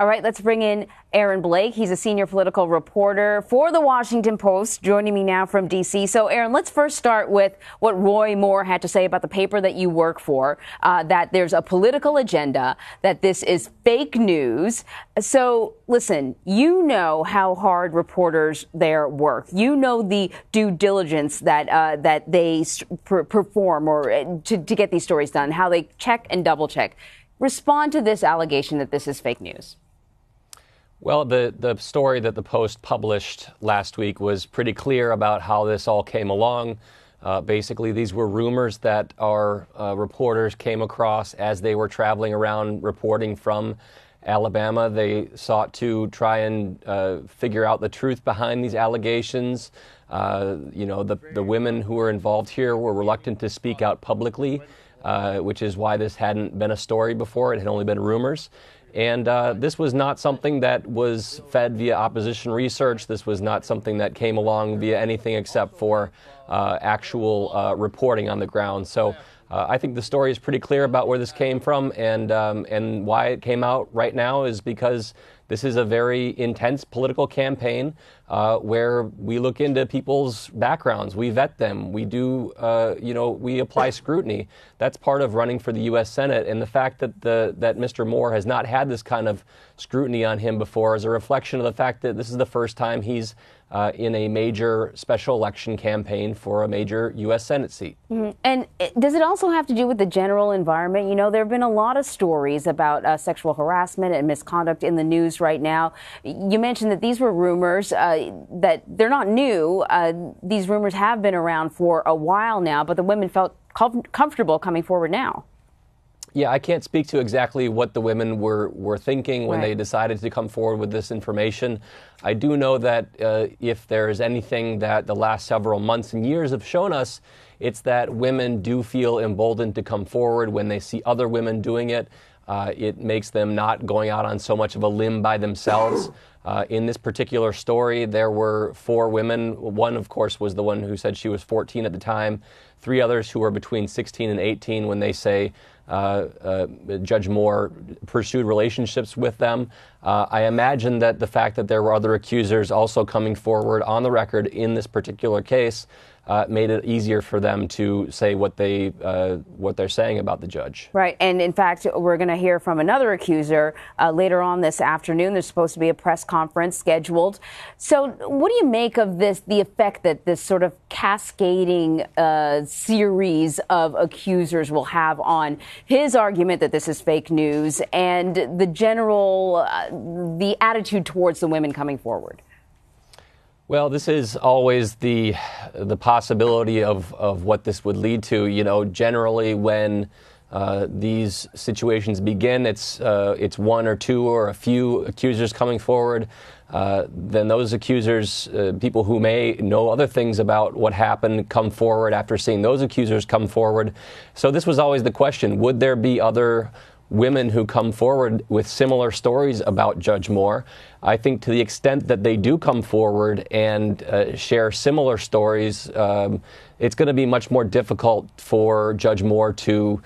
All right, let's bring in Aaron Blake. He's a senior political reporter for The Washington Post, joining me now from D.C. So, Aaron, let's first start with what Roy Moore had to say about the paper that you work for, that there's a political agenda, that this is fake news. So, listen, you know how hard reporters there work. You know the due diligence that they perform or to get these stories done, how they check and double check. Respond to this allegation that this is fake news. Well, the story that the Post published last week was pretty clear about how this all came along. Basically, these were rumors that our reporters came across as they were traveling around reporting from Alabama. They sought to try and figure out the truth behind these allegations. The women who were involved here were reluctant to speak out publicly, which is why this hadn't been a story before. It had only been rumors. And this was not something that was fed via opposition research. This was not something that came along via anything except for actual reporting on the ground. So I think the story is pretty clear about where this came from, and why it came out right now is because this is a very intense political campaign where we look into people's backgrounds, we vet them, we do, we apply scrutiny. That's part of running for the U.S. Senate, and the fact that that Mr. Moore has not had this kind of scrutiny on him before is a reflection of the fact that this is the first time he's in a major special election campaign for a major U.S. Senate seat. Mm-hmm. And does it also have to do with the general environment? You know, there have been a lot of stories about sexual harassment and misconduct in the news right now. You mentioned that these were rumors, that they're not new. These rumors have been around for a while now, but the women felt comfortable coming forward now. Yeah, I can't speak to exactly what the women were thinking when they decided to come forward with this information. I do know that if there's anything that the last several months and years have shown us, it's that women do feel emboldened to come forward when they see other women doing it. It makes them not going out on so much of a limb by themselves. In this particular story, there were 4 women. One, of course, was the one who said she was 14 at the time. 3 others who were between 16 and 18 when they say Judge Moore pursued relationships with them. I imagine that the fact that there were other accusers also coming forward on the record in this particular case made it easier for them to say what they're saying about the judge. Right. And in fact, we're going to hear from another accuser later on this afternoon. There's supposed to be a press conference scheduled. So what do you make of this, the effect that this sort of cascading series of accusers will have on his argument that this is fake news and the general, the attitude towards the women coming forward? Well, this is always the possibility of what this would lead to. You know, generally when these situations begin, it's 1 or 2 or a few accusers coming forward. Then those accusers, people who may know other things about what happened, come forward after seeing those accusers come forward. So this was always the question: would there be other women who come forward with similar stories about Judge Moore? I think to the extent that they do come forward and share similar stories, it's going to be much more difficult for Judge Moore to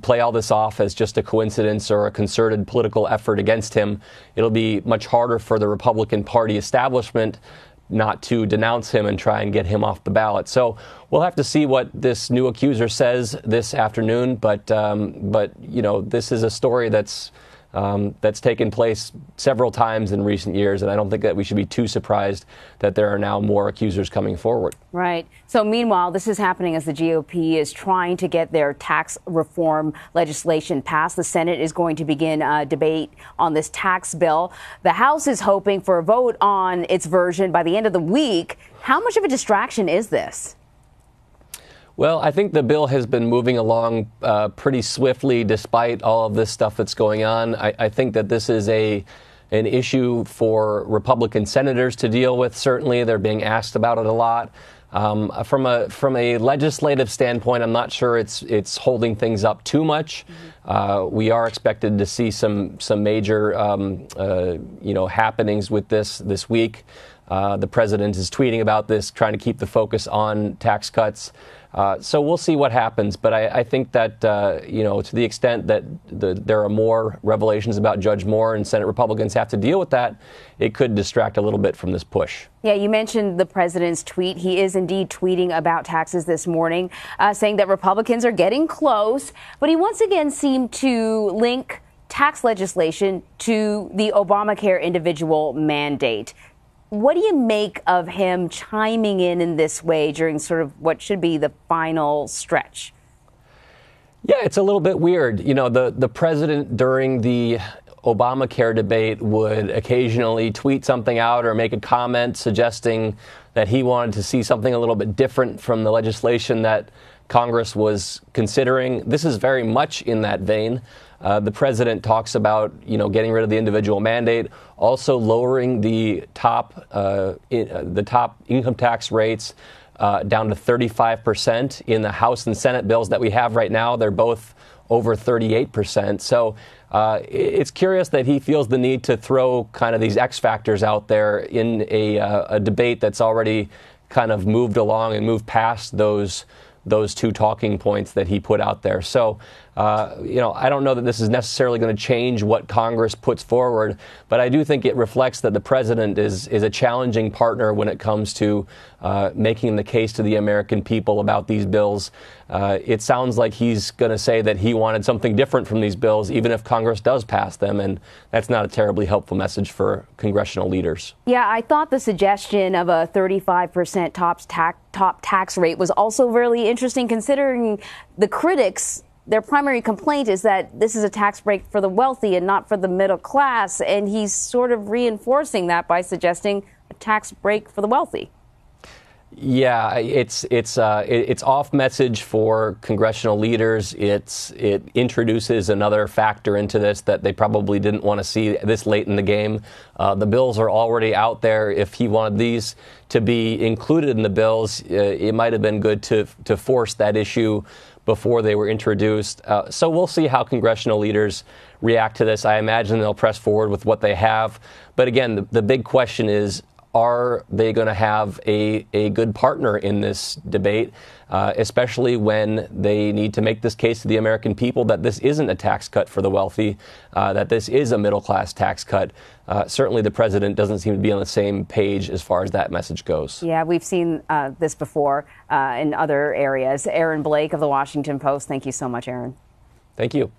play all this off as just a coincidence or a concerted political effort against him. It'll be much harder for the Republican Party establishment not to denounce him and try and get him off the ballot. So we'll have to see what this new accuser says this afternoon. But you know, this is a story that's taken place several times in recent years, and I don't think that we should be too surprised that there are now more accusers coming forward. Right. So meanwhile, this is happening as the GOP is trying to get their tax reform legislation passed. The Senate is going to begin a debate on this tax bill. The House is hoping for a vote on its version by the end of the week. How much of a distraction is this? Well, I think the bill has been moving along pretty swiftly despite all of this stuff that's going on. I think that this is an issue for Republican senators to deal with. Certainly, they're being asked about it a lot. From a legislative standpoint, I'm not sure it's holding things up too much. We are expected to see some major happenings with this week. The president is tweeting about this, trying to keep the focus on tax cuts. So we'll see what happens. But I think that, to the extent that there are more revelations about Judge Moore and Senate Republicans have to deal with that, it could distract a little bit from this push. Yeah, you mentioned the president's tweet. He is indeed tweeting about taxes this morning, saying that Republicans are getting close. But he once again seemed to link tax legislation to the Obamacare individual mandate. What do you make of him chiming in this way during sort of what should be the final stretch? Yeah, it's a little bit weird. The president during the Obamacare debate would occasionally tweet something out or make a comment suggesting that he wanted to see something a little bit different from the legislation that Congress was considering. This is very much in that vein. The president talks about, getting rid of the individual mandate, also lowering the top income tax rates down to 35%. In the House and Senate bills that we have right now, they're both over 38%. So it's curious that he feels the need to throw kind of these X factors out there in a debate that's already kind of moved along and moved past those two talking points that he put out there. So, I don't know that this is necessarily going to change what Congress puts forward, but I do think it reflects that the president is a challenging partner when it comes to making the case to the American people about these bills. It sounds like he's going to say that he wanted something different from these bills, even if Congress does pass them, and that's not a terribly helpful message for congressional leaders. Yeah, I thought the suggestion of a 35% top tax rate was also really interesting, considering the critics. Their primary complaint is that this is a tax break for the wealthy and not for the middle class, and he's sort of reinforcing that by suggesting a tax break for the wealthy. Yeah, it's off message for congressional leaders. It introduces another factor into this that they probably didn't want to see this late in the game. The bills are already out there. If he wanted these to be included in the bills, it might have been good to force that issue before they were introduced. So we'll see how congressional leaders react to this. I imagine they'll press forward with what they have. But again, the big question is, are they going to have a good partner in this debate, especially when they need to make this case to the American people that this isn't a tax cut for the wealthy, that this is a middle-class tax cut? Certainly the president doesn't seem to be on the same page as far as that message goes. Yeah, we've seen this before in other areas. Aaron Blake of The Washington Post. Thank you so much, Aaron. Thank you.